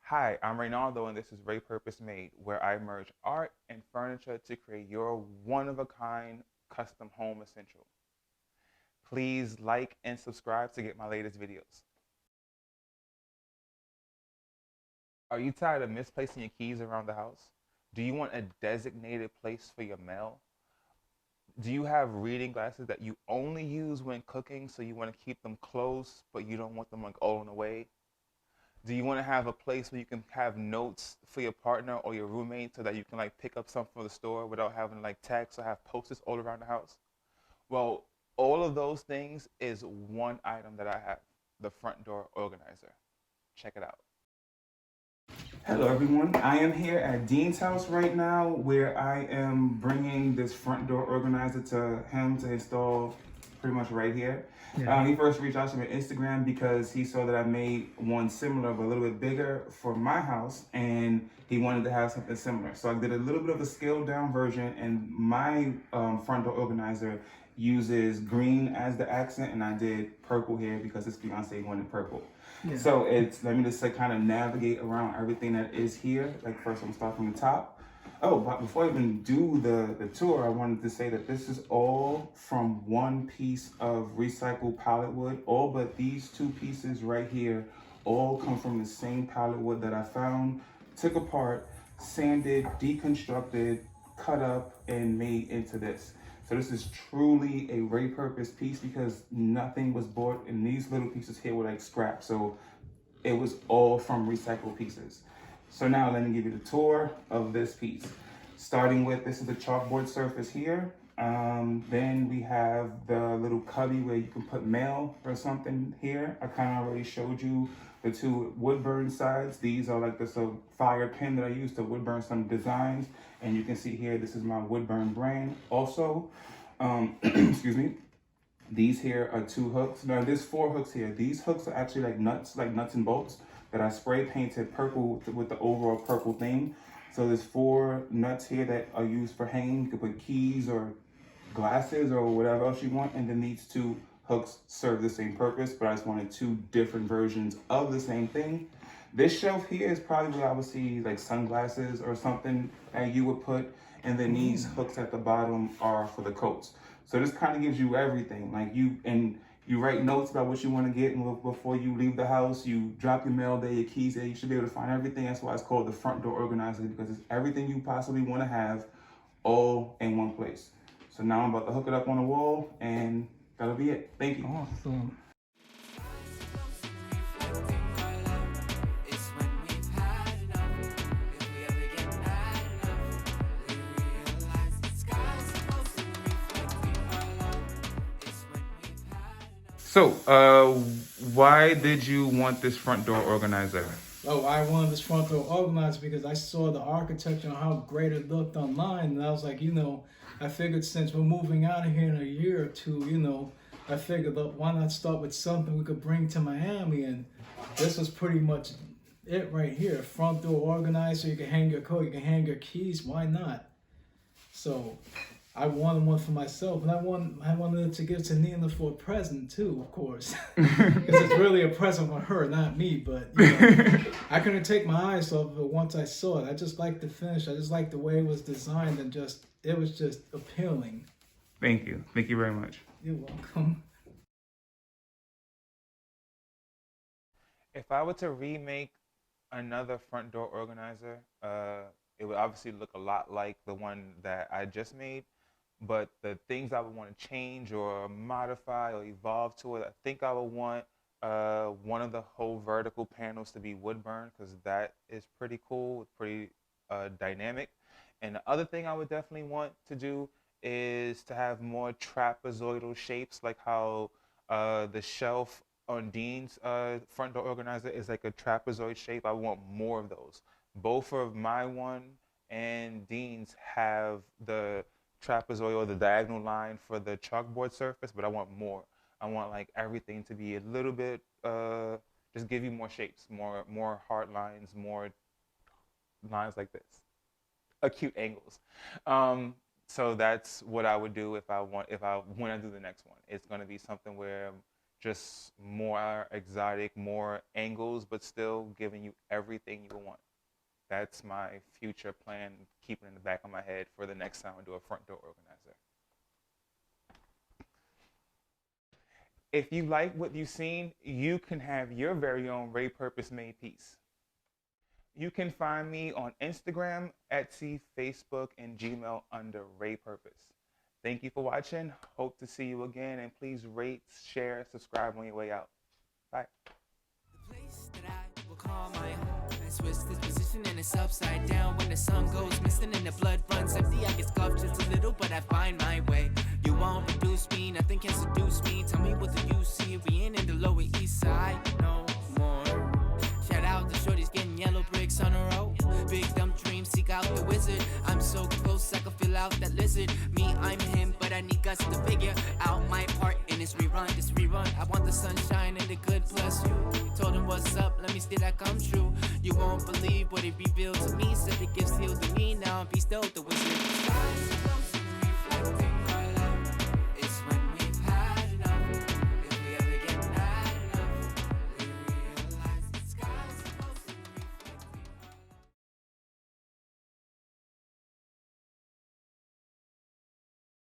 Hi, I'm Reinaldo, and this is Ray Purpose Made, where I merge art and furniture to create your one-of-a-kind custom home essential. Please like and subscribe to get my latest videos. Are you tired of misplacing your keys around the house? Do you want a designated place for your mail? Do you have reading glasses that you only use when cooking, so you want to keep them close, but you don't want them like all in the way? Do you want to have a place where you can have notes for your partner or your roommate so that you can like pick up something from the store without having to like text or have posters all around the house? Well, all of those things is one item that I have, the front door organizer. Check it out. Hello, everyone. I am here at Dean's house right now where I am bringing this front door organizer to him to install pretty much right here. Yeah. He first reached out to me on Instagram because he saw that I made one similar but a little bit bigger for my house and he wanted to have something similar. So I did a little bit of a scaled down version, and my front door organizer uses green as the accent, and I did purple here because his fiance wanted purple. Yeah. So it's, let me just like kind of navigate around everything that is here. Like first I'm starting from the top. Oh, but before I even do the tour, I wanted to say that this is all from one piece of recycled pallet wood. All but these two pieces right here all come from the same pallet wood that I found, took apart, sanded, deconstructed, cut up, and made into this. So this is truly a Ray Purpose piece because nothing was bought, and these little pieces here were like scrap. So it was all from recycled pieces. So now let me give you the tour of this piece. Starting with, this is the chalkboard surface here. Then we have the little cubby where you can put mail or something here. I kind of already showed you the two wood burn sides. These are like this fire pin that I used to wood burn some designs. And you can see here, this is my wood burn brand also. Excuse me. These here are two hooks. Now there's four hooks here. These hooks are actually like nuts and bolts that I spray painted purple with the overall purple theme. So there's four nuts here that are used for hanging. You can put keys or glasses or whatever else you want. And then these two hooks serve the same purpose, but I just wanted two different versions of the same thing. This shelf here is probably where I would see like sunglasses or something that you would put. And then these hooks at the bottom are for the coats. So this kind of gives you everything. Like you write notes about what you want to get, and before you leave the house, you drop your mail there, your keys there. You should be able to find everything. That's why it's called the front door organizer, because it's everything you possibly want to have all in one place. So now I'm about to hook it up on the wall, and that'll be it. Thank you. Awesome. So, why did you want this front door organizer? Oh, I wanted this front door organized because I saw the architecture and how great it looked online, and I was like, I figured since we're moving out of here in a year or two, I figured that why not start with something we could bring to Miami, and this was pretty much it right here. Front door organizer, you can hang your coat, you can hang your keys. Why not? So I wanted one for myself, and I wanted to give to Nina for a present too, of course, because it's really a present for her, not me. But I couldn't take my eyes off of it once I saw it. I just liked the finish. I just liked the way it was designed, and it was just appealing. Thank you. Thank you very much. You're welcome. If I were to remake another front door organizer, it would obviously look a lot like the one that I just made. But the things I would want to change or modify or evolve to it, I think I would want one of the whole vertical panels to be wood burn, because that is pretty cool, pretty dynamic. And the other thing I would definitely want to do is to have more trapezoidal shapes, like how the shelf on Dean's front door organizer is like a trapezoid shape. I want more of those. Both of my one and Dean's have the trapezoid or the diagonal line for the chalkboard surface, but I want more. I want like everything to be a little bit, just give you more shapes, more hard lines, more lines like this, acute angles. So that's what I would do if I want to do the next one. It's going to be something where just more exotic, more angles, but still giving you everything you want. That's my future plan, keeping in the back of my head for the next time I do a front door organizer. If you like what you've seen, you can have your very own Ray Purpose made piece. You can find me on Instagram, Etsy, Facebook, and Gmail under Ray Purpose. Thank you for watching. Hope to see you again, and please rate, share, subscribe on your way out. Bye. The place that I will call my home. I switch this position and it's upside down. When the sun goes missing and the blood runs empty, I get scuffed just a little, but I find my way. You won't reduce me, nothing can seduce me. Tell me, what do you see? We ain't in the Lower East Side no more. Shout out to shorties getting yellow bricks on the road. Big dumb dreams, seek out the wizard. I'm so close, I can feel out that lizard. Me, I'm him, but I need guts to figure out my part in this rerun. This rerun, I want the sunshine and the good plus you. Told him what's up, let me see that come true. You won't believe what it revealed to me. Said the gifts healed to me, now I'm be still the wizard.